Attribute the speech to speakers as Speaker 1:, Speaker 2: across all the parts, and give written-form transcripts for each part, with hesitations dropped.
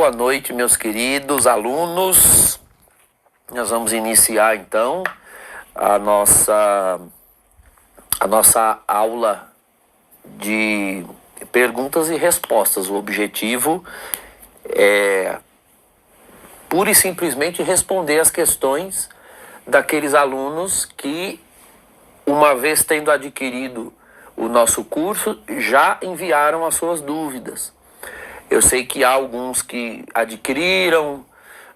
Speaker 1: Boa noite, meus queridos alunos. Nós vamos iniciar então a nossa aula de perguntas e respostas. O objetivo é pura e simplesmente responder as questões daqueles alunos que, uma vez tendo adquirido o nosso curso, já enviaram as suas dúvidas. Eu sei que há alguns que adquiriram,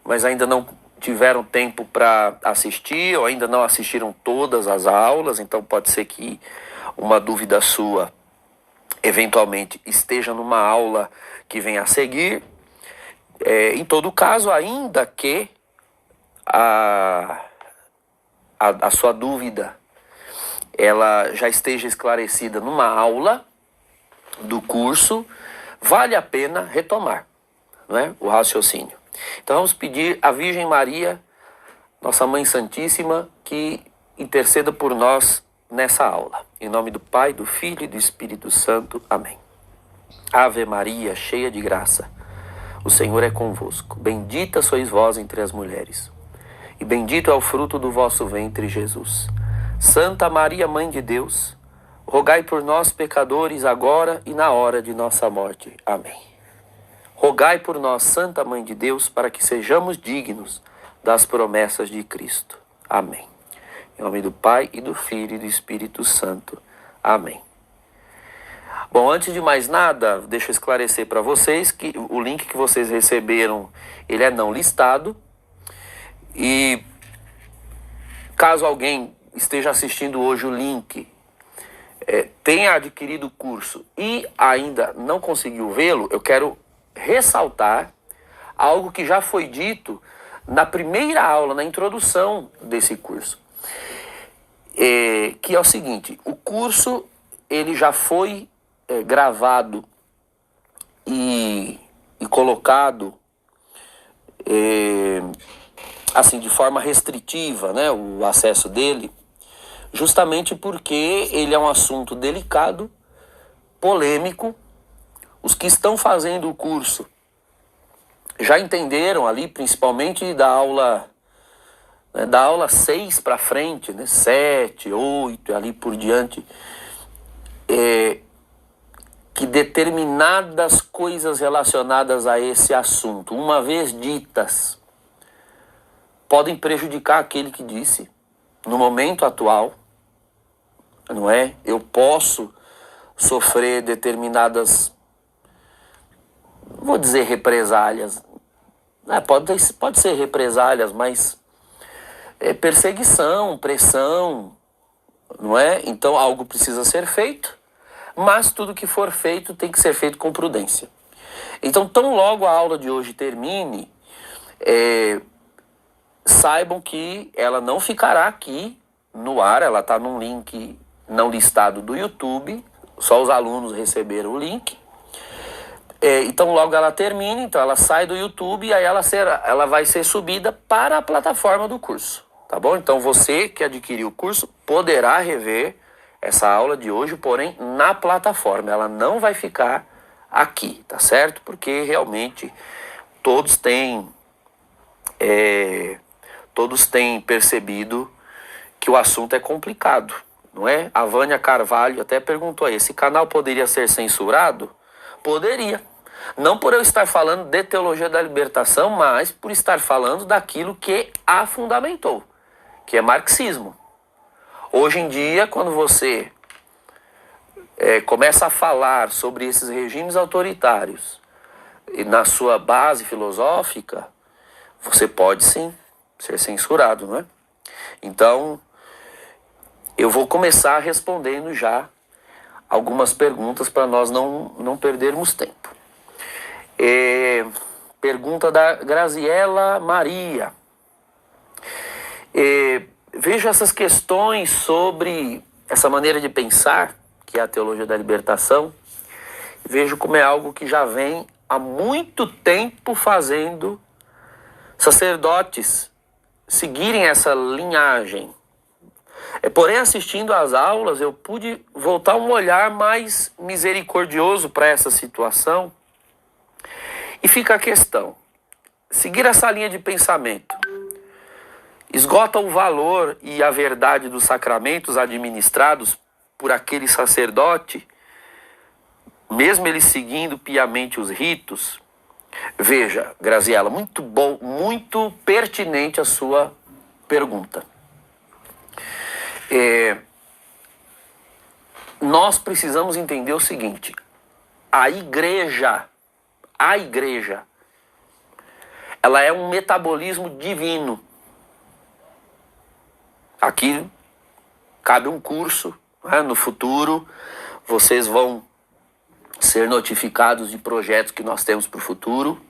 Speaker 1: mas ainda não tiveram tempo para assistir, ou ainda não assistiram todas as aulas, então pode ser que uma dúvida sua eventualmente esteja numa aula que venha a seguir. Em todo caso, ainda que a sua dúvida ela já esteja esclarecida numa aula do curso, vale a pena retomar, não é? O raciocínio. Então vamos pedir à Virgem Maria, nossa Mãe Santíssima, que interceda por nós nessa aula. Em nome do Pai, do Filho e do Espírito Santo. Amém. Ave Maria, cheia de graça, o Senhor é convosco. Bendita sois vós entre as mulheres, e bendito é o fruto do vosso ventre, Jesus. Santa Maria, Mãe de Deus, rogai por nós, pecadores, agora e na hora de nossa morte. Amém. Rogai por nós, Santa Mãe de Deus, para que sejamos dignos das promessas de Cristo. Amém. Em nome do Pai, e do Filho, e do Espírito Santo. Amém. Bom, antes de mais nada, deixa eu esclarecer para vocês que o link que vocês receberam, ele é não listado. E caso alguém esteja assistindo hoje o link, tenha adquirido o curso e ainda não conseguiu vê-lo, eu quero ressaltar algo que já foi dito na primeira aula, na introdução desse curso. Que é o seguinte: o curso ele já foi gravado e colocado assim, de forma restritiva, né, o acesso dele, justamente porque ele é um assunto delicado, polêmico. Os que estão fazendo o curso já entenderam ali, principalmente da aula 6 para frente, né, 7, 8, ali por diante, que determinadas coisas relacionadas a esse assunto, uma vez ditas, podem prejudicar aquele que disse. No momento atual, não é? Eu posso sofrer determinadas, vou dizer represálias, pode ser represálias, mas perseguição, pressão, não é? Então algo precisa ser feito, mas tudo que for feito tem que ser feito com prudência. Então, tão logo a aula de hoje termine, saibam que ela não ficará aqui no ar, ela está num link não listado do YouTube, só os alunos receberam o link. Então logo ela termina, então ela sai do YouTube e aí ela vai ser subida para a plataforma do curso, tá bom? Então você que adquiriu o curso poderá rever essa aula de hoje, porém na plataforma, ela não vai ficar aqui, tá certo? Porque realmente todos têm percebido que o assunto é complicado, não é? A Vânia Carvalho até perguntou aí, esse canal poderia ser censurado? Poderia. Não por eu estar falando de teologia da libertação, mas por estar falando daquilo que a fundamentou, que é marxismo. Hoje em dia, quando você começa a falar sobre esses regimes autoritários e na sua base filosófica, você pode sim ser censurado, não é? Então, eu vou começar respondendo já algumas perguntas para nós não perdermos tempo. Pergunta da Graziela Maria. Vejo essas questões sobre essa maneira de pensar, que é a teologia da libertação, vejo como é algo que já vem há muito tempo fazendo sacerdotes seguirem essa linhagem. Porém, assistindo às aulas, eu pude voltar um olhar mais misericordioso para essa situação E fica a questão, seguir essa linha de pensamento esgota o valor e a verdade dos sacramentos administrados por aquele sacerdote, mesmo ele seguindo piamente os ritos? Veja, Graziela, muito bom, muito pertinente a sua pergunta. Nós precisamos entender o seguinte: a igreja, ela é um metabolismo divino. Aqui cabe um curso, né? No futuro vocês vão ser notificados de projetos que nós temos para o futuro,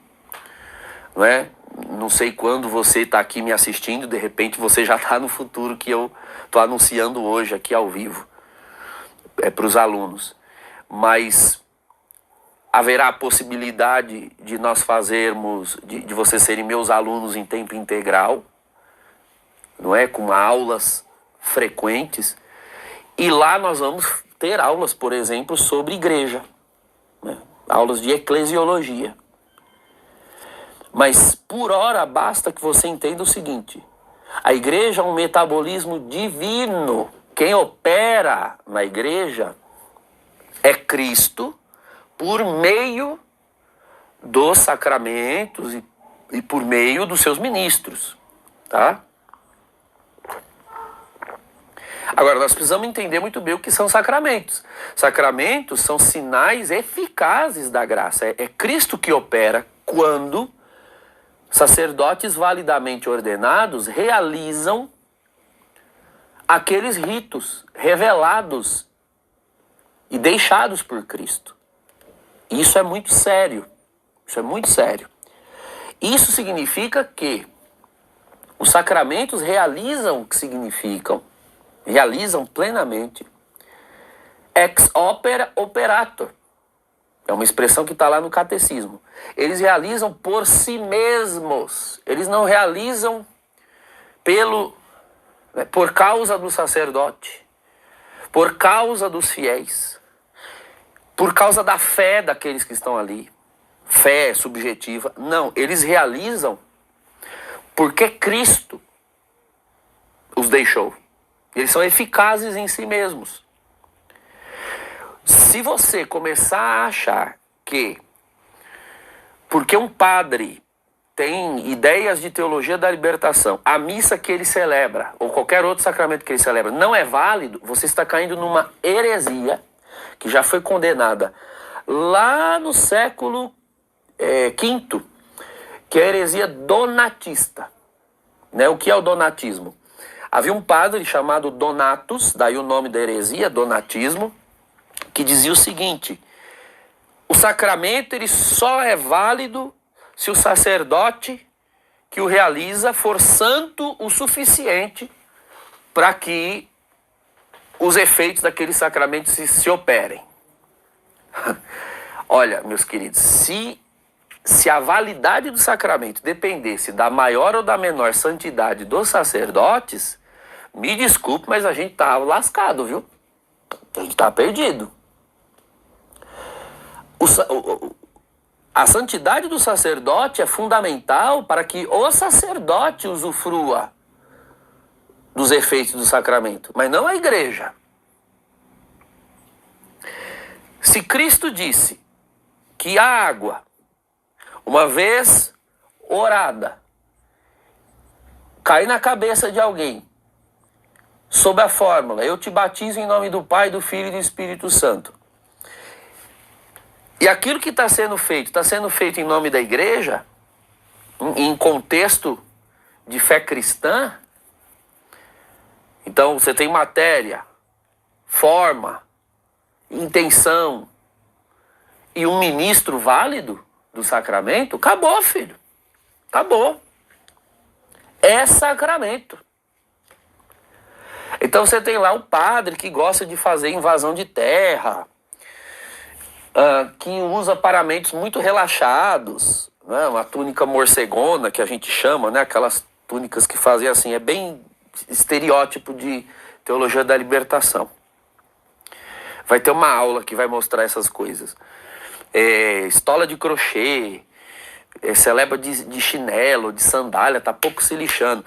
Speaker 1: não é? Não sei quando você está aqui me assistindo, de repente você já está no futuro que eu estou anunciando hoje aqui ao vivo, para os alunos. Mas haverá a possibilidade de nós fazermos, de vocês serem meus alunos em tempo integral, não é? Com aulas frequentes. E lá nós vamos ter aulas, por exemplo, sobre igreja, né? Aulas de eclesiologia. Mas por hora basta que você entenda o seguinte: a igreja é um metabolismo divino. Quem opera na igreja é Cristo por meio dos sacramentos e por meio dos seus ministros, tá? Agora, nós precisamos entender muito bem o que são sacramentos. Sacramentos são sinais eficazes da graça. É Cristo que opera quando sacerdotes validamente ordenados realizam aqueles ritos revelados e deixados por Cristo. Isso é muito sério. Isso é muito sério. Isso significa que os sacramentos realizam o que significam, realizam plenamente ex opere operator. É uma expressão que está lá no catecismo. Eles realizam por si mesmos. Eles não realizam por causa do sacerdote, por causa dos fiéis, por causa da fé daqueles que estão ali. Fé subjetiva. Não, eles realizam porque Cristo os deixou. Eles são eficazes em si mesmos. Se você começar a achar que, porque um padre tem ideias de teologia da libertação, a missa que ele celebra, ou qualquer outro sacramento que ele celebra, não é válido, você está caindo numa heresia que já foi condenada lá no século V, que é a heresia donatista. Né? O que é o donatismo? Havia um padre chamado Donatus, daí o nome da heresia, donatismo, que dizia o seguinte: o sacramento ele só é válido se o sacerdote que o realiza for santo o suficiente para que os efeitos daquele sacramento se operem. Olha, meus queridos, se a validade do sacramento dependesse da maior ou da menor santidade dos sacerdotes, me desculpe, mas a gente tá lascado, viu? A gente tá perdido. A santidade do sacerdote é fundamental para que o sacerdote usufrua dos efeitos do sacramento, mas não a igreja. Se Cristo disse que a água, uma vez orada, cai na cabeça de alguém, sob a fórmula: eu te batizo em nome do Pai, do Filho e do Espírito Santo, e aquilo que está sendo feito em nome da igreja, em contexto de fé cristã, então você tem matéria, forma, intenção e um ministro válido do sacramento, acabou, filho. Acabou. É sacramento. Então você tem lá um padre que gosta de fazer invasão de terra, que usa paramentos muito relaxados, né? Uma túnica morcegona, que a gente chama, né? Aquelas túnicas que fazem assim, é bem estereótipo de teologia da libertação. Vai ter uma aula que vai mostrar essas coisas. Estola de crochê, celebra de chinelo, de sandália, tá pouco se lixando.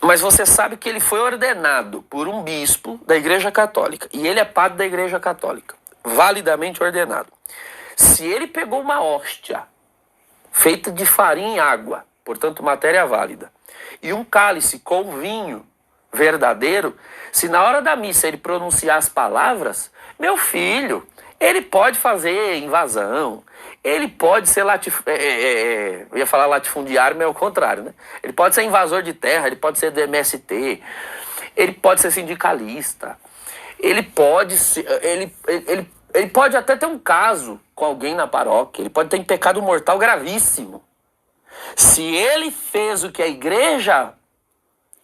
Speaker 1: Mas você sabe que ele foi ordenado por um bispo da Igreja Católica. E ele é padre da Igreja Católica. Validamente ordenado. Se ele pegou uma hóstia feita de farinha e água, portanto matéria válida, e um cálice com vinho verdadeiro, se na hora da missa ele pronunciar as palavras, meu filho, ele pode fazer invasão, ele pode ser eu ia falar latifundiário, mas é o contrário, né? Ele pode ser invasor de terra, ele pode ser do MST, ele pode ser sindicalista, ele pode ser, ele pode até ter um caso com alguém na paróquia, ele pode ter um pecado mortal gravíssimo. Se ele fez o que a igreja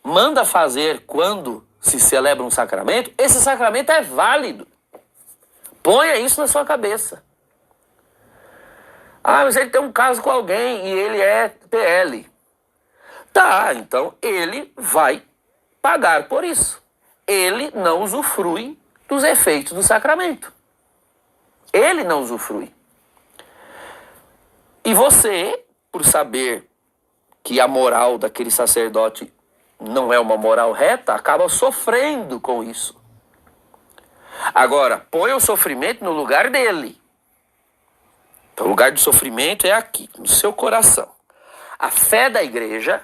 Speaker 1: manda fazer quando se celebra um sacramento, esse sacramento é válido. Ponha isso na sua cabeça. Ah, mas ele tem um caso com alguém e ele é PL. Tá, então ele vai pagar por isso. Ele não usufrui dos efeitos do sacramento. Ele não usufrui. E você, por saber que a moral daquele sacerdote não é uma moral reta, acaba sofrendo com isso. Agora, põe o sofrimento no lugar dele. Então, o lugar de sofrimento é aqui, no seu coração. A fé da igreja,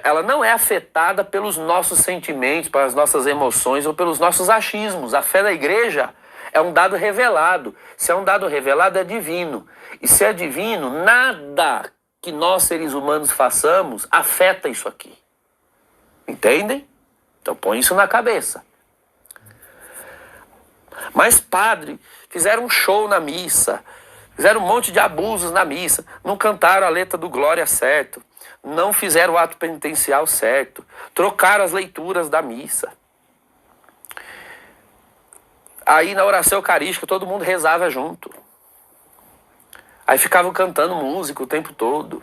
Speaker 1: ela não é afetada pelos nossos sentimentos, pelas nossas emoções ou pelos nossos achismos. A fé da igreja é um dado revelado. Se é um dado revelado, é divino. E se é divino, nada que nós, seres humanos, façamos afeta isso aqui. Entendem? Então põe isso na cabeça. Mas, padre, fizeram um show na missa, fizeram um monte de abusos na missa, não cantaram a letra do Glória certo, não fizeram o ato penitencial certo, trocaram as leituras da missa. Aí na oração eucarística todo mundo rezava junto. Aí ficavam cantando música o tempo todo.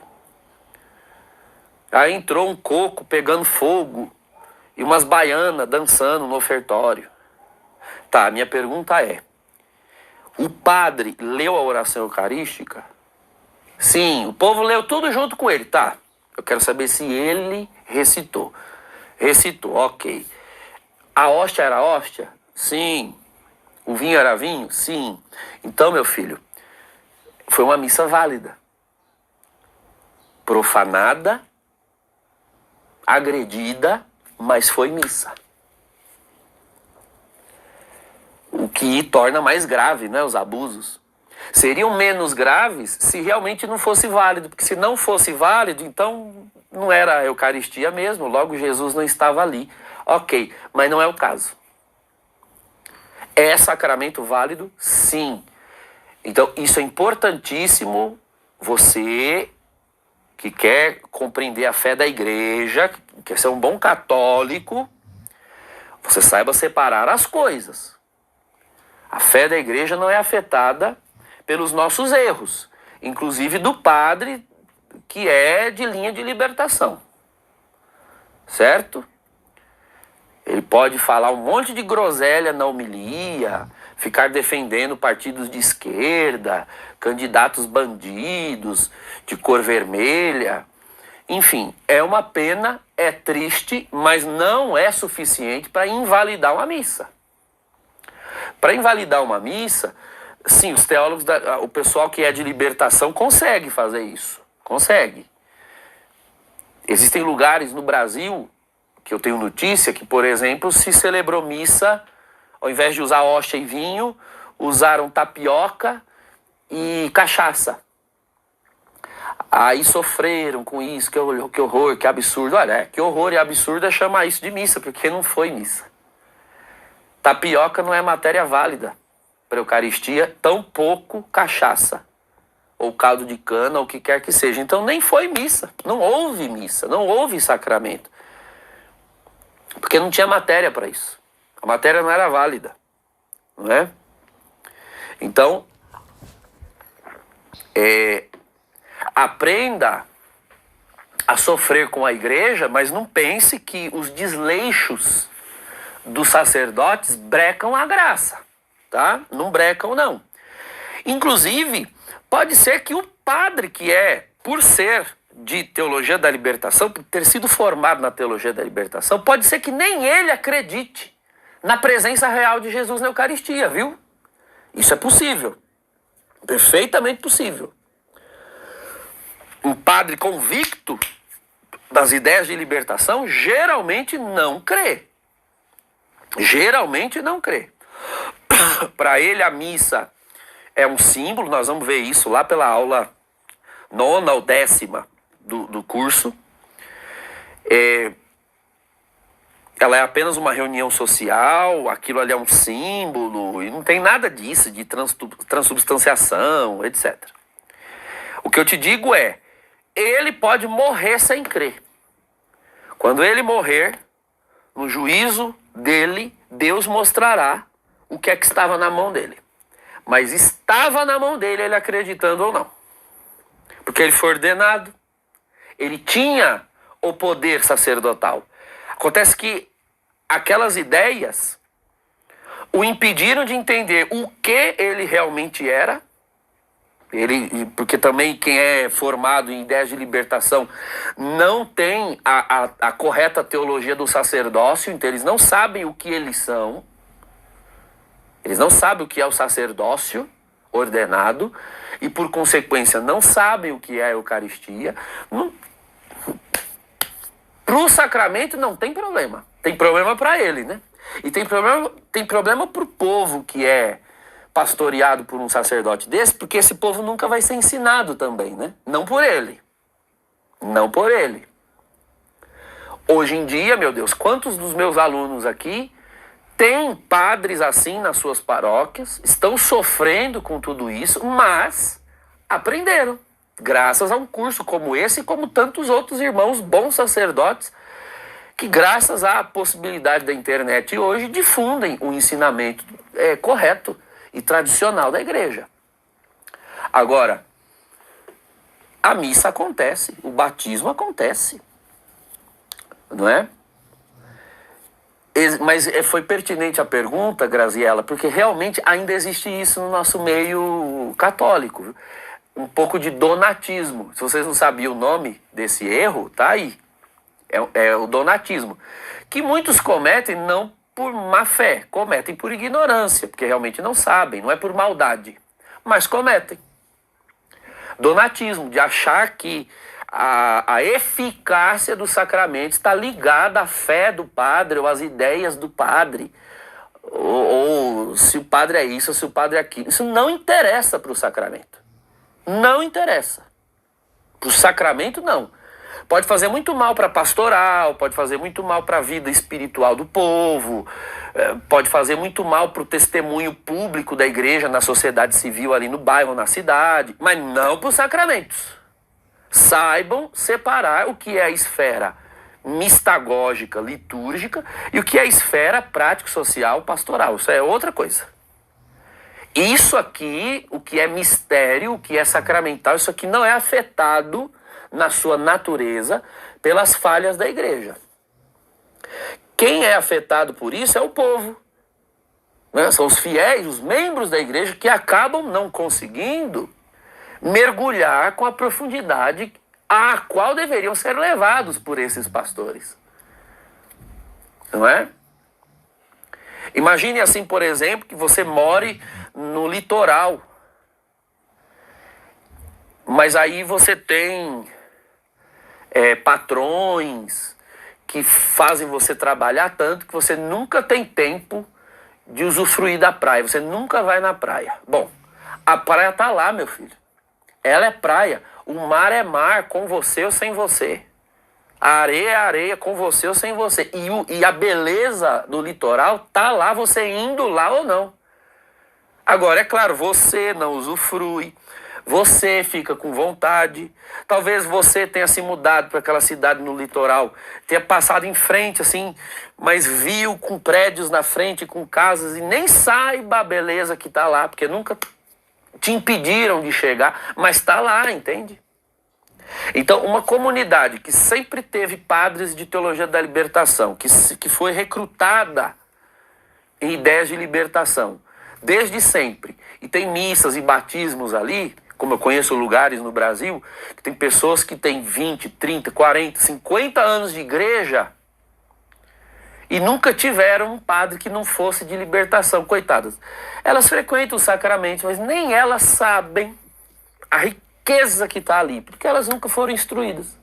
Speaker 1: Aí entrou um coco pegando fogo e umas baianas dançando no ofertório. Tá, minha pergunta é: o padre leu a oração eucarística? Sim, o povo leu tudo junto com ele, tá? Eu quero saber se ele recitou. Recitou, ok. A hóstia era hóstia? Sim. O vinho era vinho? Sim. Então, meu filho, foi uma missa válida. Profanada, agredida, mas foi missa. O que torna mais grave, né, os abusos. Seriam menos graves se realmente não fosse válido. Porque se não fosse válido, então não era a Eucaristia mesmo. Logo, Jesus não estava ali. Ok, mas não é o caso. É sacramento válido? Sim. Então, isso é importantíssimo. Você que quer compreender a fé da igreja, que quer ser um bom católico, você saiba separar as coisas. A fé da igreja não é afetada pelos nossos erros, inclusive do padre que é de linha de libertação, certo? Ele pode falar um monte de groselha na homilia, ficar defendendo partidos de esquerda, candidatos bandidos, de cor vermelha. Enfim, é uma pena, é triste, mas não é suficiente para invalidar uma missa. Para invalidar uma missa, sim, os teólogos, o pessoal que é de libertação consegue fazer isso. Consegue. Existem lugares no Brasil, que eu tenho notícia, que, por exemplo, se celebrou missa, ao invés de usar hóstia e vinho, usaram tapioca e cachaça. Aí sofreram com isso, que horror, que absurdo. Olha, que horror e absurdo é chamar isso de missa, porque não foi missa. Tapioca não é matéria válida para a Eucaristia, tampouco cachaça, ou caldo de cana, ou o que quer que seja. Então nem foi missa, não houve sacramento. Porque não tinha matéria para isso. A matéria não era válida, não é? Então, aprenda a sofrer com a igreja, mas não pense que os desleixos dos sacerdotes brecam a graça, tá? Não brecam, não. Inclusive, Pode ser que o padre que por ser de teologia da libertação, por ter sido formado na teologia da libertação, pode ser que nem ele acredite na presença real de Jesus na Eucaristia, viu? Isso é possível. Perfeitamente possível. Um padre convicto das ideias de libertação geralmente não crê. Geralmente não crê. Para ele a missa é um símbolo, nós vamos ver isso lá pela aula 9ª ou 10ª do curso. Ela é apenas uma reunião social, aquilo ali é um símbolo, e não tem nada disso, de transubstanciação, etc. O que eu te digo é, ele pode morrer sem crer. Quando ele morrer, no juízo dele, Deus mostrará o que é que estava na mão dele. Mas estava na mão dele, ele acreditando ou não. Porque ele foi ordenado, ele tinha o poder sacerdotal. Acontece que aquelas ideias o impediram de entender o que ele realmente era. Porque também quem é formado em ideias de libertação não tem a correta teologia do sacerdócio, então eles não sabem o que eles são. Eles não sabem o que é o sacerdócio ordenado e, por consequência, não sabem o que é a Eucaristia. Para o sacramento não tem problema. Tem problema para ele, né? E tem problema para o povo que é pastoreado por um sacerdote desse, porque esse povo nunca vai ser ensinado também, né? Não por ele. Não por ele. Hoje em dia, meu Deus, quantos dos meus alunos aqui têm padres assim nas suas paróquias, estão sofrendo com tudo isso, mas aprenderam. Graças a um curso como esse e como tantos outros irmãos, bons sacerdotes, que graças à possibilidade da internet hoje difundem o ensinamento correto e tradicional da igreja. Agora, a missa acontece, o batismo acontece, não é? Mas foi pertinente a pergunta, Graziela, porque realmente ainda existe isso no nosso meio católico. Um pouco de donatismo. Se vocês não sabiam o nome desse erro, tá aí. É o donatismo. Que muitos cometem não por má fé, cometem por ignorância, porque realmente não sabem, não é por maldade, mas cometem. Donatismo, de achar que a eficácia do sacramento está ligada à fé do padre ou às ideias do padre, ou se o padre é isso ou se o padre é aquilo. Isso não interessa para o sacramento. Não interessa. Para o sacramento, não. Pode fazer muito mal para a pastoral, pode fazer muito mal para a vida espiritual do povo, pode fazer muito mal para o testemunho público da igreja na sociedade civil ali no bairro, na cidade, mas não para os sacramentos. Saibam separar o que é a esfera mistagógica, litúrgica, e o que é a esfera prático-social, pastoral. Isso é outra coisa. Isso aqui, o que é mistério, o que é sacramental, isso aqui não é afetado na sua natureza pelas falhas da igreja. Quem é afetado por isso é o povo, né? São os fiéis, os membros da igreja que acabam não conseguindo mergulhar com a profundidade a qual deveriam ser levados por esses pastores. Não é? Imagine assim, por exemplo, que você more no litoral, mas aí você tem patrões que fazem você trabalhar tanto que você nunca tem tempo de usufruir da praia. Você nunca vai na praia. Bom, a praia tá lá, meu filho. Ela é praia. O mar é mar, com você ou sem você. A areia é areia, com você ou sem você. E a beleza do litoral tá lá, você indo lá ou não. Agora, é claro, você não usufrui. Você fica com vontade. Talvez você tenha se mudado para aquela cidade no litoral, tenha passado em frente assim, mas viu com prédios na frente, com casas, e nem saiba a beleza que está lá, porque nunca te impediram de chegar, mas está lá, entende? Então, uma comunidade que sempre teve padres de teologia da libertação, que foi recrutada em ideias de libertação, desde sempre, e tem missas e batismos ali, como eu conheço lugares no Brasil, que tem pessoas que têm 20, 30, 40, 50 anos de igreja e nunca tiveram um padre que não fosse de libertação, coitadas. Elas frequentam os sacramentos, mas nem elas sabem a riqueza que está ali, porque elas nunca foram instruídas.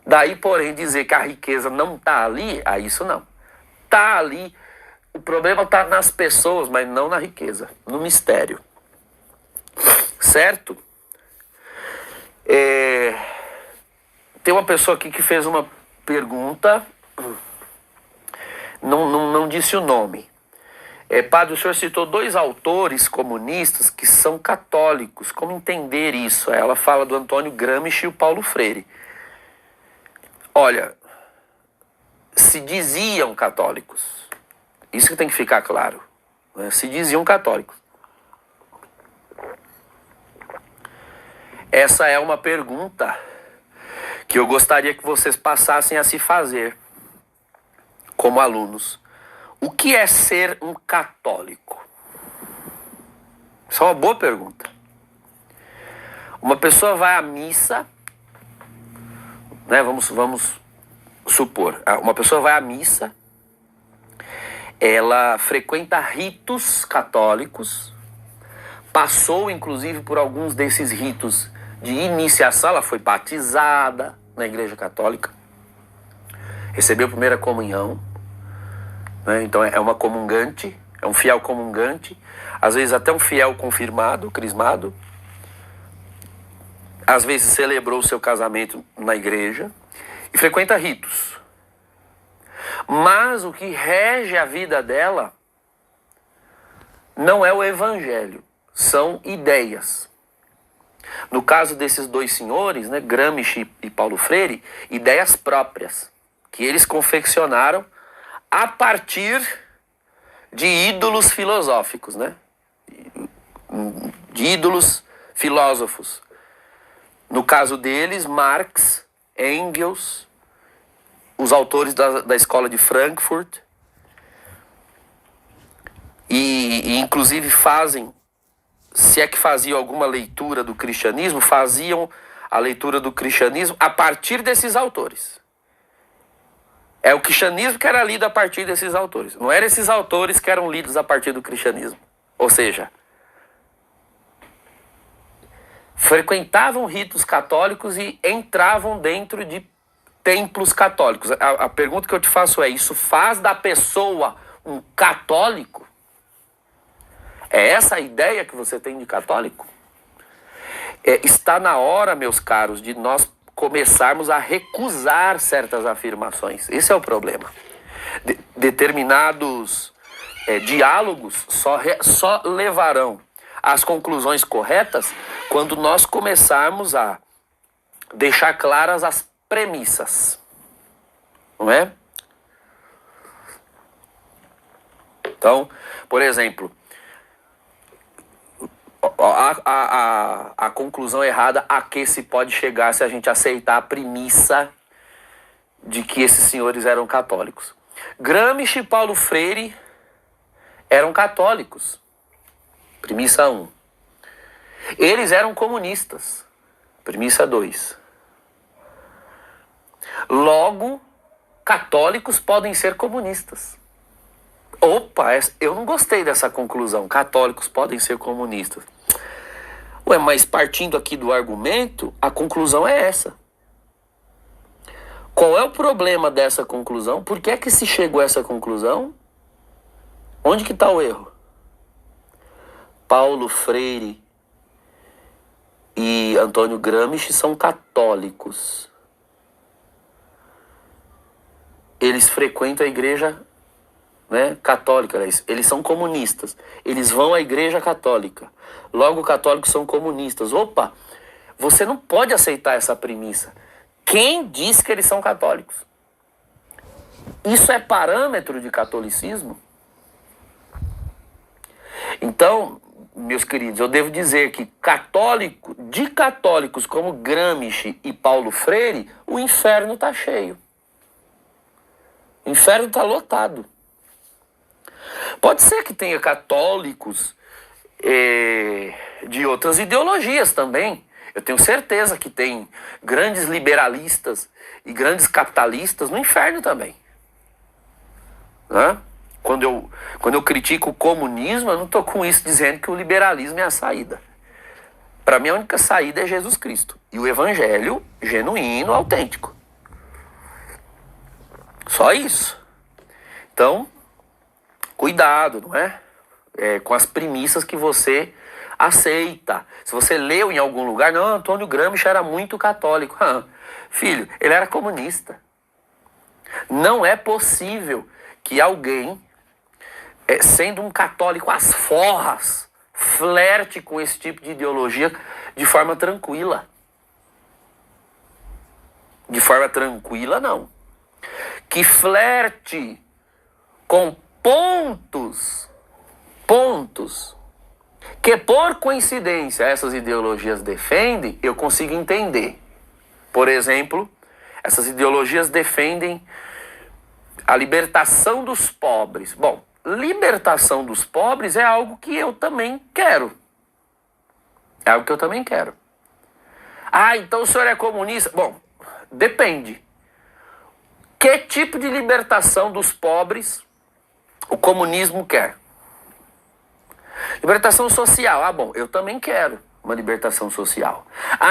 Speaker 1: Daí, porém, dizer que a riqueza não está ali, isso não. Está ali, o problema está nas pessoas, mas não na riqueza, no mistério. Certo? Tem uma pessoa aqui que fez uma pergunta, não disse o nome. Padre, o senhor citou 2 autores comunistas que são católicos. Como entender isso? Ela fala do Antônio Gramsci e o Paulo Freire. Olha, se diziam católicos. Isso que tem que ficar claro. Né? Se diziam católicos. Essa é uma pergunta que eu gostaria que vocês passassem a se fazer como alunos. O que é ser um católico? Isso é uma boa pergunta. Uma pessoa vai à missa, né? Vamos supor, uma pessoa vai à missa, ela frequenta ritos católicos, passou inclusive por alguns desses ritos de iniciação, ela foi batizada na Igreja Católica, recebeu a primeira comunhão, né? Então é uma comungante, é um fiel comungante, às vezes até um fiel confirmado, crismado, às vezes celebrou o seu casamento na igreja e frequenta ritos. Mas o que rege a vida dela não é o evangelho, são ideias. No caso desses 2 senhores, né, Gramsci e Paulo Freire, ideias próprias, que eles confeccionaram a partir de ídolos filosóficos, né? De ídolos filósofos. No caso deles, Marx, Engels, os autores da escola de Frankfurt, e inclusive fazem, se é que faziam alguma leitura do cristianismo, faziam a leitura do cristianismo a partir desses autores. É o cristianismo que era lido a partir desses autores. Não eram esses autores que eram lidos a partir do cristianismo. Ou seja, frequentavam ritos católicos e entravam dentro de templos católicos. A pergunta que eu te faço é, isso faz da pessoa um católico? É essa a ideia que você tem de católico? Está na hora, meus caros, de nós começarmos a recusar certas afirmações. Esse é o problema. Determinados diálogos só levarão às conclusões corretas quando nós começarmos a deixar claras as premissas. Não é? Então, por exemplo, a conclusão errada a que se pode chegar se a gente aceitar a premissa de que esses senhores eram católicos. Gramsci e Paulo Freire eram católicos. Premissa 1. Eles eram comunistas. Premissa 2. Logo, católicos podem ser comunistas. Opa, eu não gostei dessa conclusão. Católicos podem ser comunistas. Ué, mas partindo aqui do argumento, a conclusão é essa. Qual é o problema dessa conclusão? Por que é que se chegou a essa conclusão? Onde que está o erro? Paulo Freire e Antônio Gramsci são católicos. Eles frequentam a igreja, né, católica, eles são comunistas, eles vão à igreja católica, logo católicos são comunistas. Opa, você não pode aceitar essa premissa. Quem diz que eles são católicos? Isso é parâmetro de catolicismo? Então, meus queridos, eu devo dizer que de católicos como Gramsci e Paulo Freire, o inferno está cheio. O inferno está lotado. Pode ser que tenha católicos de outras ideologias também. Eu tenho certeza que tem grandes liberalistas e grandes capitalistas no inferno também. Né? Quando eu critico o comunismo, eu não estou com isso dizendo que o liberalismo é a saída. Para mim, a única saída é Jesus Cristo. E o evangelho genuíno, autêntico. Só isso. Então, cuidado, não é? Com as premissas que você aceita. Se você leu em algum lugar, não, Antônio Gramsci era muito católico. Filho, ele era comunista. Não é possível que alguém, sendo um católico às forras, flerte com esse tipo de ideologia de forma tranquila. De forma tranquila, não. Que flerte com pontos que por coincidência essas ideologias defendem, eu consigo entender. Por exemplo, essas ideologias defendem a libertação dos pobres. Bom, libertação dos pobres é algo que eu também quero. É algo que eu também quero. Então o senhor é comunista? Bom, depende. Que tipo de libertação dos pobres o comunismo quer? Libertação social. Bom, eu também quero uma libertação social.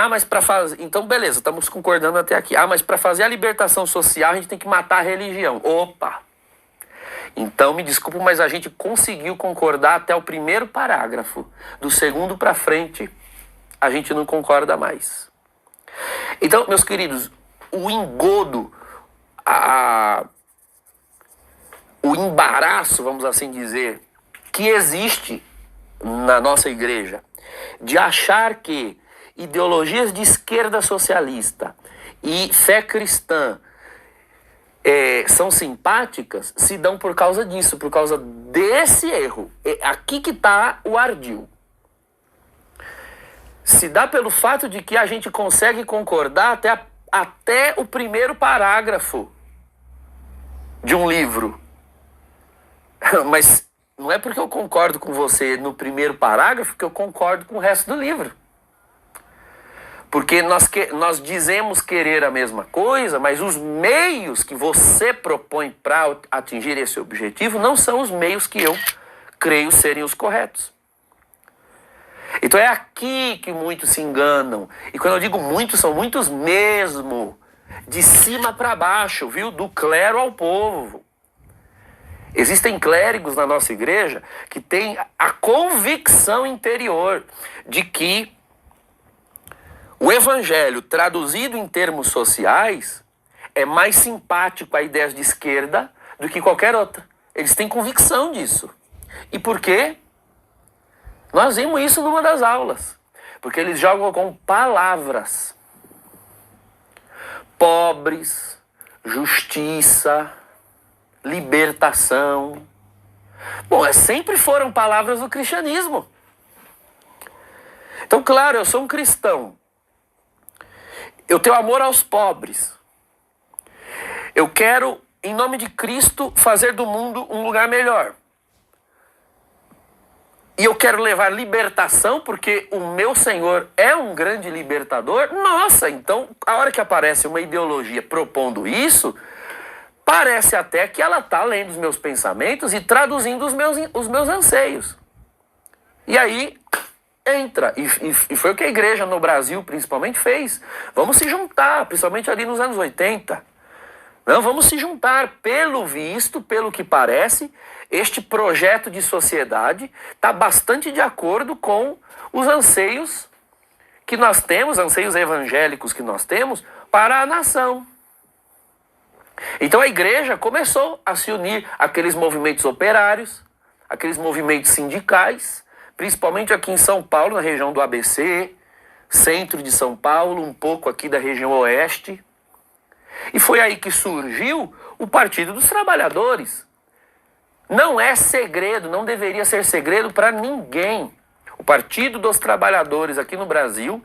Speaker 1: Mas para fazer... Então, beleza, estamos concordando até aqui. Mas para fazer a libertação social, a gente tem que matar a religião. Opa! Então, me desculpe, mas a gente conseguiu concordar até o primeiro parágrafo. Do segundo para frente, a gente não concorda mais. Então, meus queridos, o engodo, o embaraço, vamos assim dizer, que existe na nossa igreja, de achar que ideologias de esquerda socialista e fé cristã são simpáticas, se dão por causa disso, por causa desse erro. Aqui que está o ardil. Se dá pelo fato de que a gente consegue concordar até o primeiro parágrafo de um livro. Mas não é porque eu concordo com você no primeiro parágrafo que eu concordo com o resto do livro. Porque nós dizemos querer a mesma coisa, mas os meios que você propõe para atingir esse objetivo não são os meios que eu creio serem os corretos. Então é aqui que muitos se enganam. E quando eu digo muitos, são muitos mesmo. De cima para baixo, viu? Do clero ao povo. Existem clérigos na nossa igreja que têm a convicção interior de que o evangelho traduzido em termos sociais é mais simpático a ideias de esquerda do que qualquer outra. Eles têm convicção disso. E por quê? Nós vimos isso numa das aulas. Porque eles jogam com palavras. Pobres, justiça, libertação. Bom, sempre foram palavras do cristianismo. Então, claro, eu sou um cristão. Eu tenho amor aos pobres. Eu quero, em nome de Cristo, fazer do mundo um lugar melhor. E eu quero levar libertação, porque o meu Senhor é um grande libertador. Nossa, então, a hora que aparece uma ideologia propondo isso, parece até que ela está lendo os meus pensamentos e traduzindo os meus anseios. E aí entra. E foi o que a igreja no Brasil principalmente fez. Vamos se juntar, principalmente ali nos anos 80. Não, vamos se juntar. Pelo visto, pelo que parece, este projeto de sociedade está bastante de acordo com os anseios que nós temos, anseios evangélicos que nós temos para a nação. Então a igreja começou a se unir àqueles movimentos operários, aqueles movimentos sindicais, principalmente aqui em São Paulo, na região do ABC, centro de São Paulo, um pouco aqui da região oeste. E foi aí que surgiu o Partido dos Trabalhadores. Não é segredo, não deveria ser segredo para ninguém. O Partido dos Trabalhadores aqui no Brasil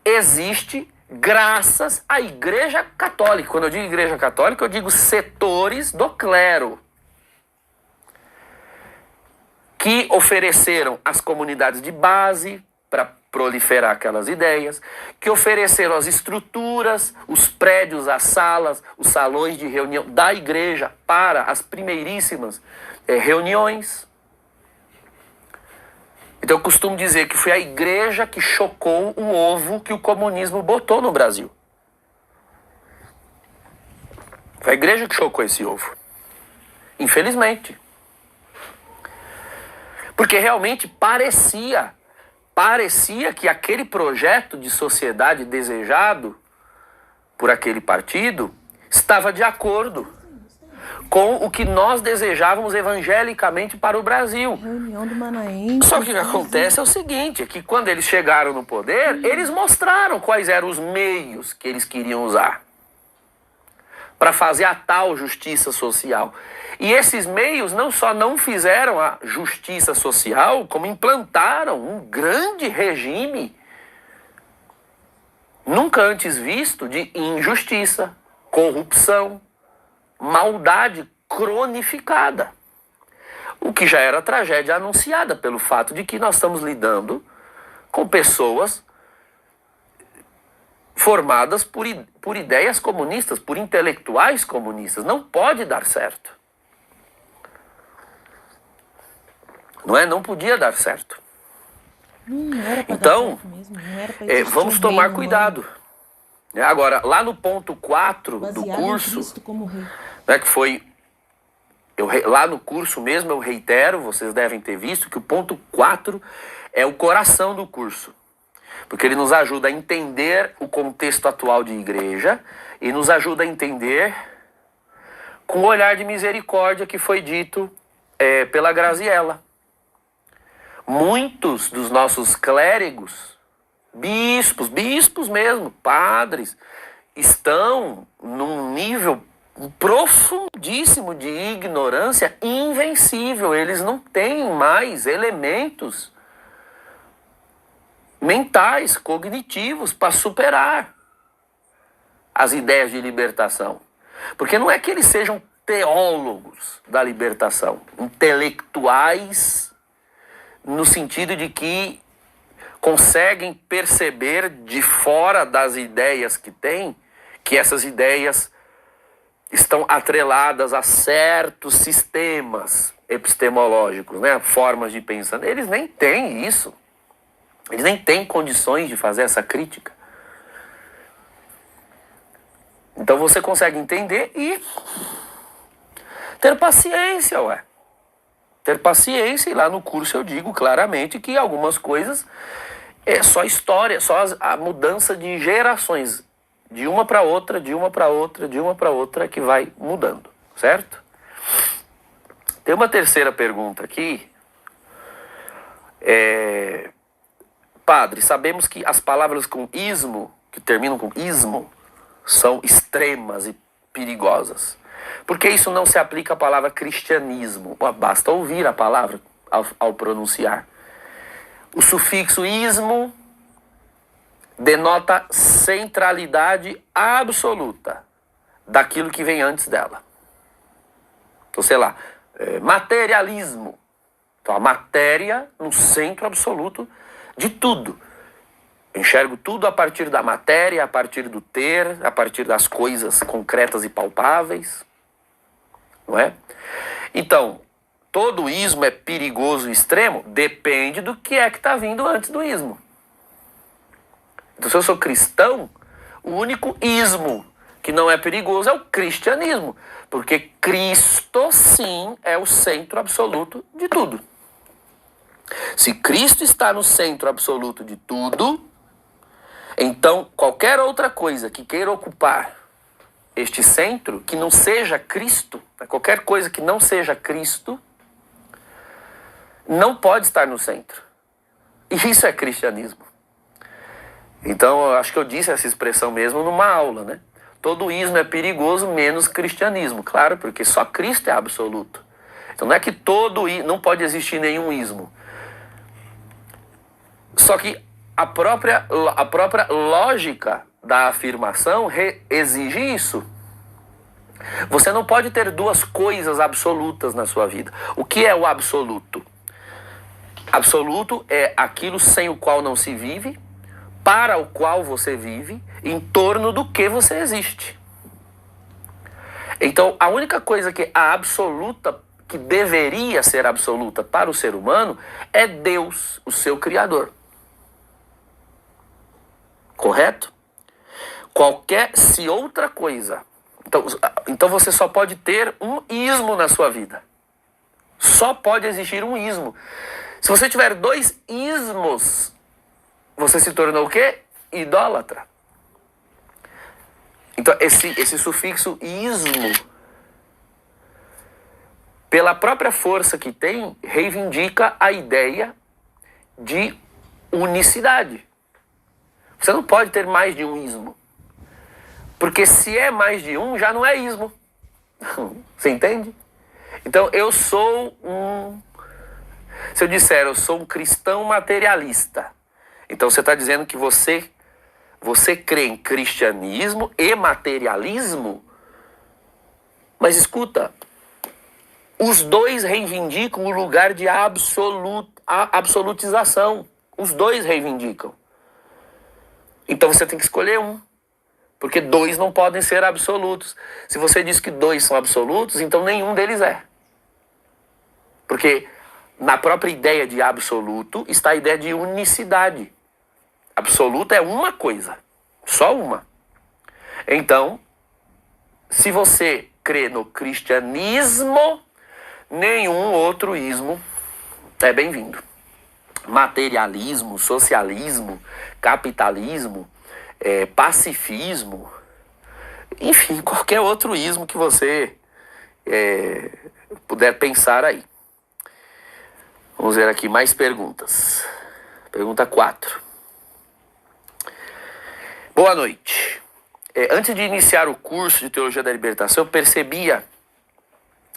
Speaker 1: existe graças à Igreja Católica. Quando eu digo Igreja Católica, eu digo setores do clero. que ofereceram as comunidades de base para proliferar aquelas ideias, que ofereceram as estruturas, os prédios, as salas, os salões de reunião da igreja para as primeiríssimas reuniões. Então eu costumo dizer que foi a igreja que chocou o ovo que o comunismo botou no Brasil. Foi a igreja que chocou esse ovo. Infelizmente. Porque realmente parecia que aquele projeto de sociedade desejado por aquele partido estava de acordo com o que nós desejávamos evangelicamente para o Brasil.
Speaker 2: Reunião do Manaense.
Speaker 1: Só que o que acontece é o seguinte, é que quando eles chegaram no poder, eles mostraram quais eram os meios que eles queriam usar para fazer a tal justiça social. E esses meios não só não fizeram a justiça social, como implantaram um grande regime nunca antes visto de injustiça, corrupção, maldade cronificada. O que já era tragédia anunciada pelo fato de que nós estamos lidando com pessoas formadas por ideias comunistas, por intelectuais comunistas. Não pode dar certo. Não é? Não podia dar certo.
Speaker 2: Não era pra
Speaker 1: então,
Speaker 2: dar certo mesmo. Não era pra existir
Speaker 1: vamos
Speaker 2: um
Speaker 1: tomar
Speaker 2: reino
Speaker 1: cuidado. Agora, lá no ponto 4 do
Speaker 2: baseado em
Speaker 1: curso,
Speaker 2: Cristo como rei.
Speaker 1: né, que foi... lá no curso mesmo, eu reitero, vocês devem ter visto, que o ponto 4 é o coração do curso. Porque ele nos ajuda a entender o contexto atual de igreja e nos ajuda a entender com o olhar de misericórdia que foi dito pela Graziella. Muitos dos nossos clérigos, bispos mesmo, padres, estão num nível profundíssimo de ignorância invencível. Eles não têm mais elementos mentais, cognitivos para superar as ideias de libertação. Porque não é que eles sejam teólogos da libertação, intelectuais no sentido de que conseguem perceber de fora das ideias que têm, que essas ideias estão atreladas a certos sistemas epistemológicos, né? Formas de pensar. Eles nem têm isso. Eles nem têm condições de fazer essa crítica. Então você consegue entender e ter paciência, ué. Ter paciência, e lá no curso eu digo claramente que algumas coisas é só história, só a mudança de gerações. De uma para outra, de uma para outra, de uma para outra que vai mudando, certo? Tem uma terceira pergunta aqui. Padre, sabemos que as palavras com ismo, que terminam com ismo, são extremas e perigosas. Por que isso não se aplica à palavra cristianismo? Basta ouvir a palavra ao pronunciar. O sufixo ismo denota centralidade absoluta daquilo que vem antes dela. Então, sei lá, materialismo. Então, a matéria no centro absoluto de tudo. Eu enxergo tudo a partir da matéria, a partir do ter, a partir das coisas concretas e palpáveis. Não é? Então, todo ismo é perigoso e extremo? Depende do que é que está vindo antes do ismo. Então, se eu sou cristão, o único ismo que não é perigoso é o cristianismo. Porque Cristo, sim, é o centro absoluto de tudo. Se Cristo está no centro absoluto de tudo, então qualquer outra coisa que queira ocupar este centro, que não seja Cristo, qualquer coisa que não seja Cristo, não pode estar no centro. E isso é cristianismo. Então, eu acho que eu disse essa expressão mesmo numa aula, né? Todo ismo é perigoso, menos cristianismo. Claro, porque só Cristo é absoluto. Então, não é que não pode existir nenhum ismo. Só que a própria lógica da afirmação exige isso. Você não pode ter duas coisas absolutas na sua vida. O que é o absoluto? Absoluto é aquilo sem o qual não se vive, para o qual você vive, em torno do que você existe. Então, a única coisa que a absoluta, que deveria ser absoluta para o ser humano, é Deus, o seu Criador. Correto? Se outra coisa... Então você só pode ter um ismo na sua vida. Só pode existir um ismo. Se você tiver dois ismos, você se tornou o quê? Idólatra. Então esse sufixo ismo, pela própria força que tem, reivindica a ideia de unicidade. Você não pode ter mais de um ismo. Porque se é mais de um, já não é ismo. Você entende? Então eu sou Se eu disser eu sou um cristão materialista, então você está dizendo que você crê em cristianismo e materialismo? Mas escuta, os dois reivindicam o lugar de absolutização. Os dois reivindicam. Então você tem que escolher um. Porque dois não podem ser absolutos. Se você diz que dois são absolutos, então nenhum deles é. Porque na própria ideia de absoluto está a ideia de unicidade. Absoluto é uma coisa. Só uma. Então, se você crê no cristianismo, nenhum outro ismo é bem-vindo. Materialismo, socialismo, capitalismo, pacifismo, enfim, qualquer outro ismo que você puder pensar aí. Vamos ver aqui mais perguntas. Pergunta 4. Boa noite. Antes de iniciar o curso de Teologia da Libertação, eu percebia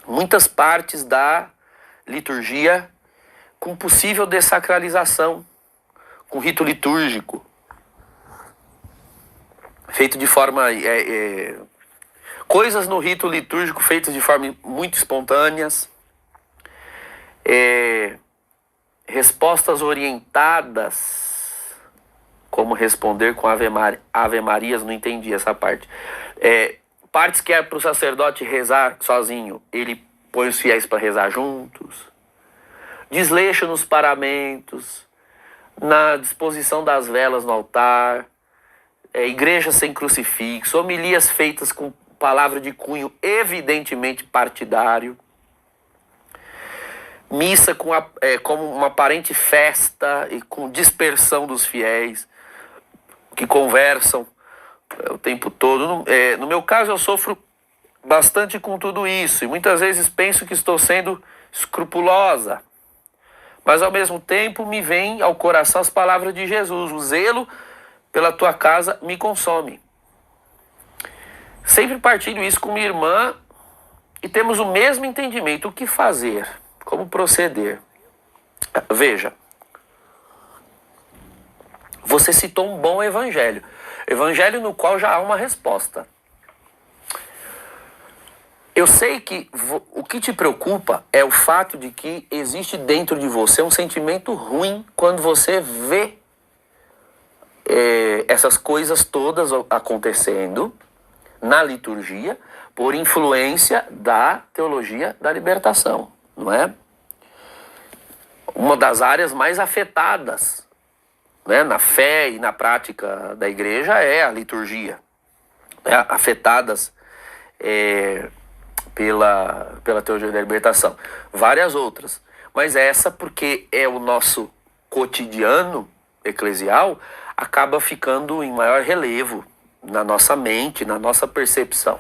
Speaker 1: muitas partes da liturgia com possível dessacralização, com rito litúrgico, feito de forma... coisas no rito litúrgico feitas de forma muito espontâneas, respostas orientadas, como responder com Ave Marias, não entendi essa parte. Partes que é para o sacerdote rezar sozinho, ele põe os fiéis para rezar juntos. Desleixo nos paramentos, na disposição das velas no altar, igreja sem crucifixo, homilias feitas com palavra de cunho evidentemente partidário, missa como uma aparente festa e com dispersão dos fiéis que conversam o tempo todo. No meu caso, eu sofro bastante com tudo isso e muitas vezes penso que estou sendo escrupulosa, mas ao mesmo tempo me vem ao coração as palavras de Jesus: o zelo pela tua casa me consome. Sempre partilho isso com minha irmã e temos o mesmo entendimento. O que fazer? Como proceder? Veja, você citou um bom evangelho. Evangelho no qual já há uma resposta. Eu sei que o que te preocupa é o fato de que existe dentro de você um sentimento ruim quando você vê essas coisas todas acontecendo na liturgia por influência da teologia da libertação, não é? Uma das áreas mais afetadas, né, na fé e na prática da igreja é a liturgia, né, afetadas pela teologia da libertação. Várias outras, mas essa, porque é o nosso cotidiano eclesial, acaba ficando em maior relevo na nossa mente, na nossa percepção.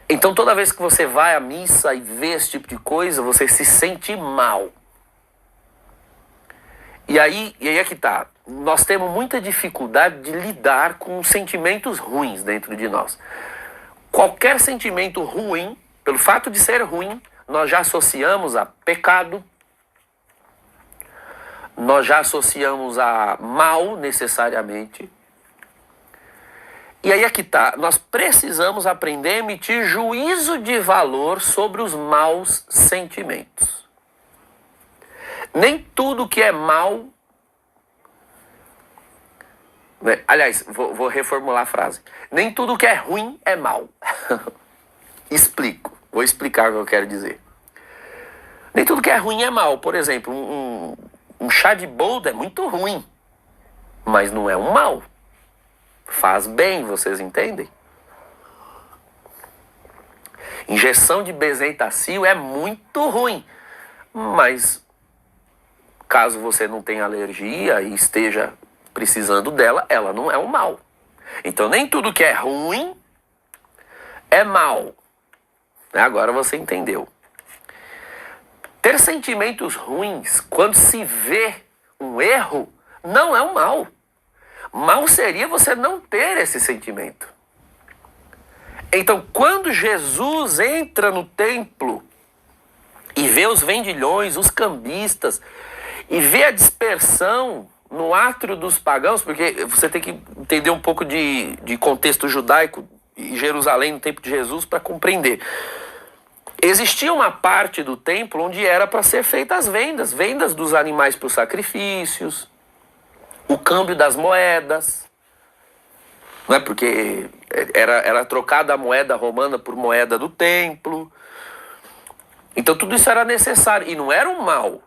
Speaker 1: Então toda vez que você vai à missa e vê esse tipo de coisa, você se sente mal. E aí é que tá. Nós temos muita dificuldade de lidar com sentimentos ruins dentro de nós. Qualquer sentimento ruim, pelo fato de ser ruim, nós já associamos a pecado, nós já associamos a mal necessariamente. E aí é que tá. Nós precisamos aprender a emitir juízo de valor sobre os maus sentimentos. Nem tudo que é mal... Aliás, vou reformular a frase. Nem tudo que é ruim é mal. Explico. Vou explicar o que eu quero dizer. Nem tudo que é ruim é mal. Por exemplo, um chá de boldo é muito ruim, mas não é um mal. Faz bem, vocês entendem? Injeção de bezetacil é muito ruim, mas caso você não tenha alergia e esteja precisando dela, ela não é um mal. Então nem tudo que é ruim é mal. Agora você entendeu. Ter sentimentos ruins quando se vê um erro não é um mal. Mal seria você não ter esse sentimento. Então, quando Jesus entra no templo e vê os vendilhões, os cambistas, e vê a dispersão no átrio dos pagãos, porque você tem que entender um pouco de contexto judaico e Jerusalém no tempo de Jesus para compreender. Existia uma parte do templo onde era para ser feitas as vendas dos animais para os sacrifícios, o câmbio das moedas, não é? Porque era trocada a moeda romana por moeda do templo. Então tudo isso era necessário e não era um mal.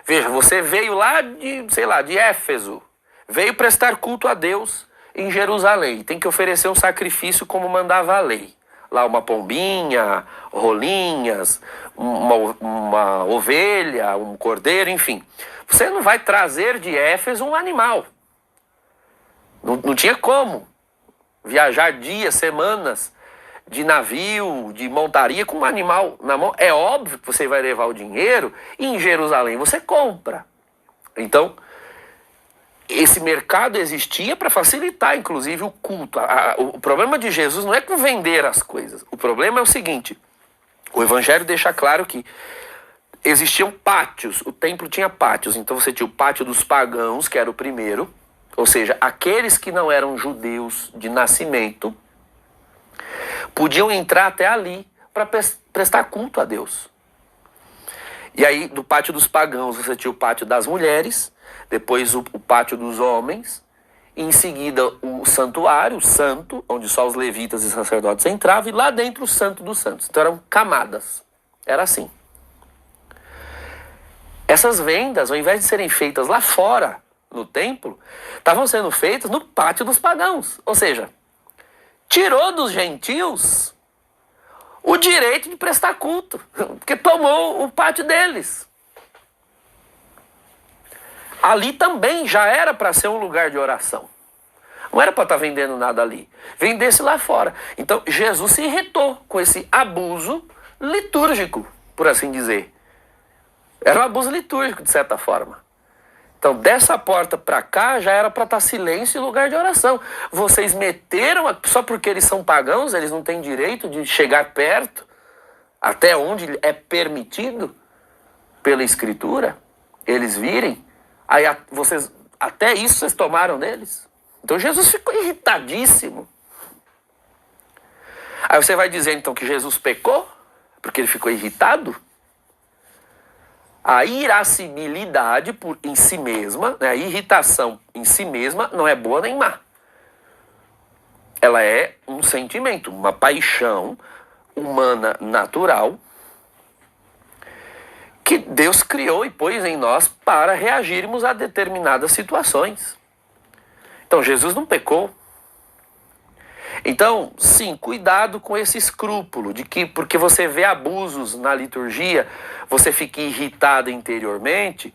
Speaker 1: Veja, você veio lá de Éfeso, veio prestar culto a Deus em Jerusalém, tem que oferecer um sacrifício como mandava a lei. Lá uma pombinha, rolinhas, uma ovelha, um cordeiro, enfim. Você não vai trazer de Éfeso um animal. Não tinha como viajar dias, semanas de navio, de montaria com um animal na mão. É óbvio que você vai levar o dinheiro e em Jerusalém você compra. Então, esse mercado existia para facilitar, inclusive, o culto. O problema de Jesus não é com vender as coisas. O problema é o seguinte: o Evangelho deixa claro que existiam pátios, o templo tinha pátios. Então você tinha o pátio dos pagãos, que era o primeiro, ou seja, aqueles que não eram judeus de nascimento podiam entrar até ali para prestar culto a Deus. E aí, do pátio dos pagãos, você tinha o pátio das mulheres, depois o pátio dos homens, e em seguida o santuário, o santo, onde só os levitas e sacerdotes entravam, e lá dentro o santo dos santos. Então eram camadas. Era assim. Essas vendas, ao invés de serem feitas lá fora, no templo, estavam sendo feitas no pátio dos pagãos. Ou seja, tirou dos gentios o direito de prestar culto, porque tomou o pátio deles. Ali também já era para ser um lugar de oração. Não era para estar vendendo nada ali. Vendesse lá fora. Então Jesus se irritou com esse abuso litúrgico, por assim dizer. Era um abuso litúrgico, de certa forma. Então, dessa porta para cá, já era para estar silêncio e lugar de oração. Vocês meteram, só porque eles são pagãos, eles não têm direito de chegar perto, até onde é permitido pela Escritura, eles virem. Aí vocês, até isso vocês tomaram deles. Então, Jesus ficou irritadíssimo. Aí você vai dizer, então, que Jesus pecou, porque ele ficou irritado? A irascibilidade em si mesma, né, a irritação em si mesma, não é boa nem má. Ela é um sentimento, uma paixão humana natural que Deus criou e pôs em nós para reagirmos a determinadas situações. Então Jesus não pecou. Então, sim, cuidado com esse escrúpulo de que porque você vê abusos na liturgia, você fica irritada interiormente,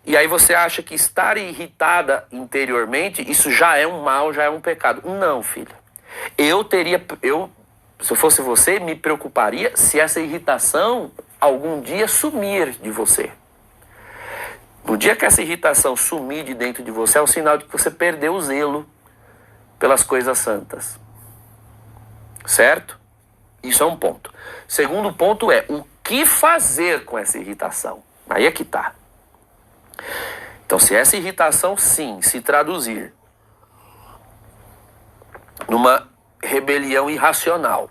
Speaker 1: e aí você acha que estar irritada interiormente, isso já é um mal, já é um pecado. Não, filha. Se eu fosse você, me preocuparia se essa irritação algum dia sumir de você. No dia que essa irritação sumir de dentro de você, é um sinal de que você perdeu o zelo pelas coisas santas. Certo? Isso é um ponto. Segundo ponto é o que fazer com essa irritação. Aí é que tá. Então, se essa irritação, sim, se traduzir numa rebelião irracional,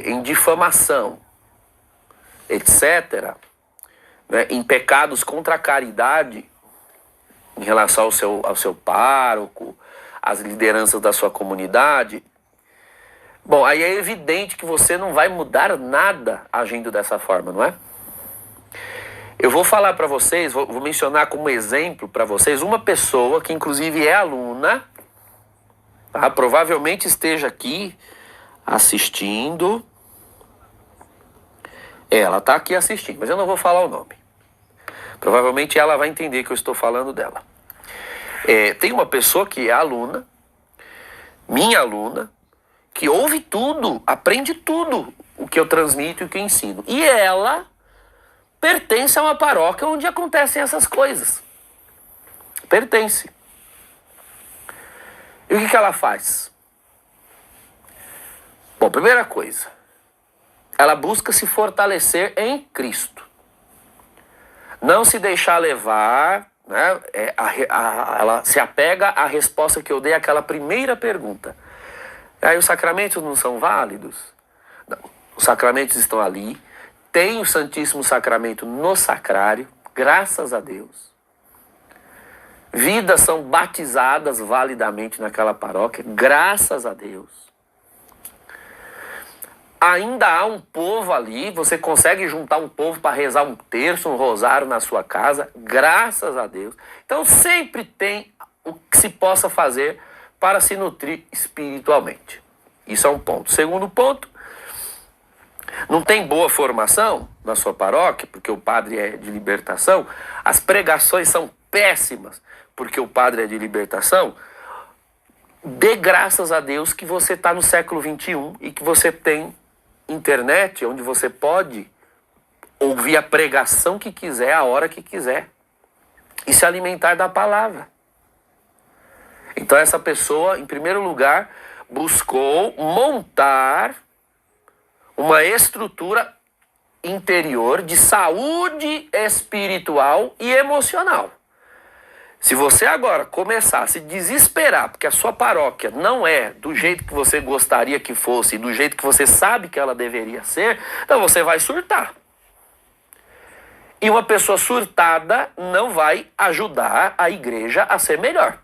Speaker 1: em difamação, etc., né, em pecados contra a caridade, em relação ao seu pároco, às lideranças da sua comunidade, bom, aí é evidente que você não vai mudar nada agindo dessa forma, não é? Eu vou falar para vocês, vou mencionar como exemplo para vocês uma pessoa que inclusive é aluna, tá? Provavelmente esteja aqui assistindo. Ela está aqui assistindo, mas eu não vou falar o nome. Provavelmente ela vai entender que eu estou falando dela. Tem uma pessoa que é aluna, minha aluna, que ouve tudo, aprende tudo o que eu transmito e o que eu ensino. E ela pertence a uma paróquia onde acontecem essas coisas. Pertence. E o que ela faz? Bom, primeira coisa, ela busca se fortalecer em Cristo. Não se deixar levar, né? Ela se apega à resposta que eu dei àquela primeira pergunta. Aí os sacramentos não são válidos? Não, os sacramentos estão ali. Tem o Santíssimo Sacramento no sacrário, graças a Deus. Vidas são batizadas validamente naquela paróquia, graças a Deus. Ainda há um povo ali, você consegue juntar um povo para rezar um terço, um rosário na sua casa, graças a Deus. Então sempre tem o que se possa fazer para se nutrir espiritualmente. Isso é um ponto. Segundo ponto, não tem boa formação na sua paróquia, porque o padre é de libertação, as pregações são péssimas, porque o padre é de libertação. Dê graças a Deus que você está no século XXI e que você tem internet, onde você pode ouvir a pregação que quiser, a hora que quiser, e se alimentar da palavra. Então essa pessoa, em primeiro lugar, buscou montar uma estrutura interior de saúde espiritual e emocional. Se você agora começar a se desesperar porque a sua paróquia não é do jeito que você gostaria que fosse, do jeito que você sabe que ela deveria ser, então você vai surtar. E uma pessoa surtada não vai ajudar a igreja a ser melhor.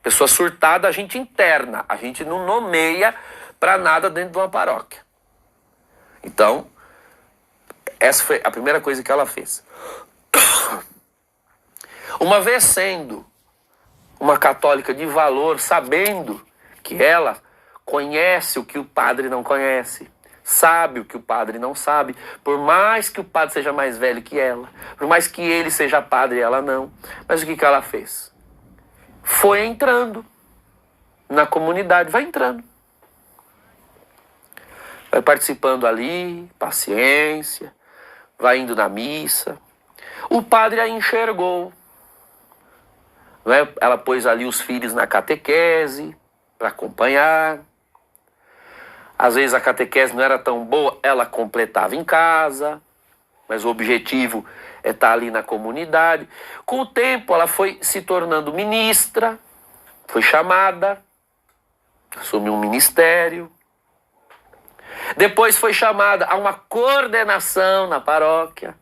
Speaker 1: Pessoa surtada a gente interna, a gente não nomeia para nada dentro de uma paróquia. Então, essa foi a primeira coisa que ela fez. Uma vez sendo uma católica de valor, sabendo que ela conhece o que o padre não conhece, sabe o que o padre não sabe, por mais que o padre seja mais velho que ela, por mais que ele seja padre e ela não, mas o que ela fez? Foi entrando na comunidade, vai entrando. Vai participando ali, paciência, vai indo na missa. O padre a enxergou. Não é? Ela pôs ali os filhos na catequese para acompanhar. Às vezes a catequese não era tão boa, ela completava em casa, mas o objetivo é estar ali na comunidade. Com o tempo ela foi se tornando ministra, foi chamada, assumiu um ministério. Depois foi chamada a uma coordenação na paróquia.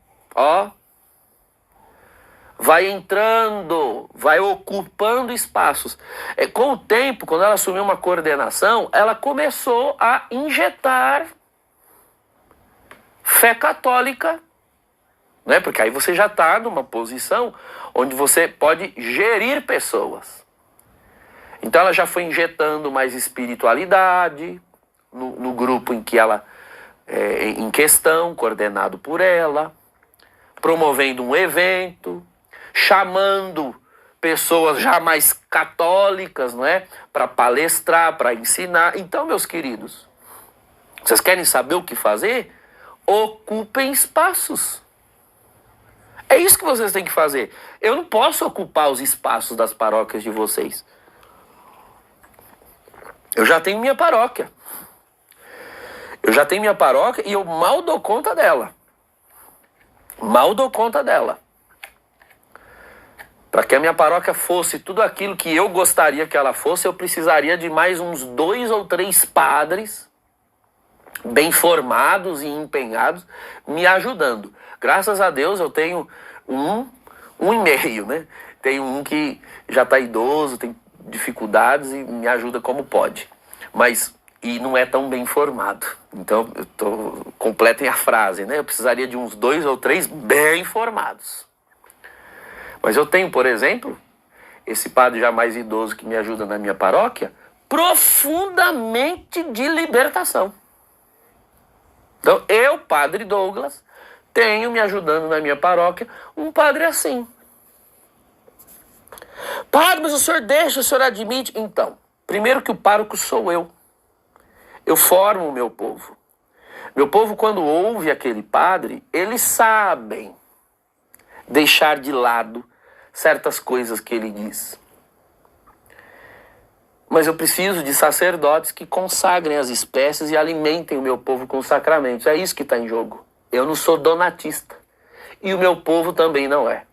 Speaker 1: Vai entrando, vai ocupando espaços. Com o tempo, quando ela assumiu uma coordenação, ela começou a injetar fé católica, né? Porque aí você já está numa posição onde você pode gerir pessoas. Então ela já foi injetando mais espiritualidade no grupo em que ela em questão, coordenado por ela, promovendo um evento, chamando pessoas já mais católicas, não é? Para palestrar, para ensinar. Então, meus queridos, vocês querem saber o que fazer? Ocupem espaços. É isso que vocês têm que fazer. Eu não posso ocupar os espaços das paróquias de vocês. Eu já tenho minha paróquia. E eu mal dou conta dela. Para que a minha paróquia fosse tudo aquilo que eu gostaria que ela fosse, eu precisaria de mais uns 2 ou 3 padres bem formados e empenhados, me ajudando. Graças a Deus eu tenho um e meio, né? Tenho um que já está idoso, tem dificuldades e me ajuda como pode. E não é tão bem formado. Então, completem a frase, né? Eu precisaria de uns 2 ou 3 bem formados. Mas eu tenho, por exemplo, esse padre já mais idoso que me ajuda na minha paróquia, profundamente de libertação. Então, eu, padre Douglas, tenho me ajudando na minha paróquia um padre assim. Padre, mas o senhor admite? Então, primeiro que o pároco sou eu. Eu formo o meu povo. Meu povo, quando ouve aquele padre, eles sabem deixar de lado certas coisas que ele diz. Mas eu preciso de sacerdotes que consagrem as espécies e alimentem o meu povo com os sacramentos. É isso que está em jogo. Eu não sou donatista. E o meu povo também não é.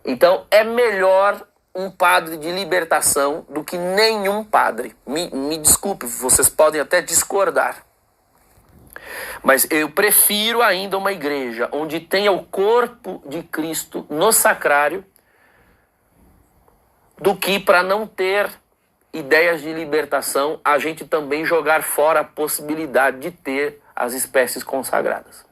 Speaker 1: Então, é melhor um padre de libertação do que nenhum padre. Me desculpe, vocês podem até discordar. Mas eu prefiro ainda uma igreja onde tenha o corpo de Cristo no sacrário do que, para não ter ideias de libertação, a gente também jogar fora a possibilidade de ter as espécies consagradas.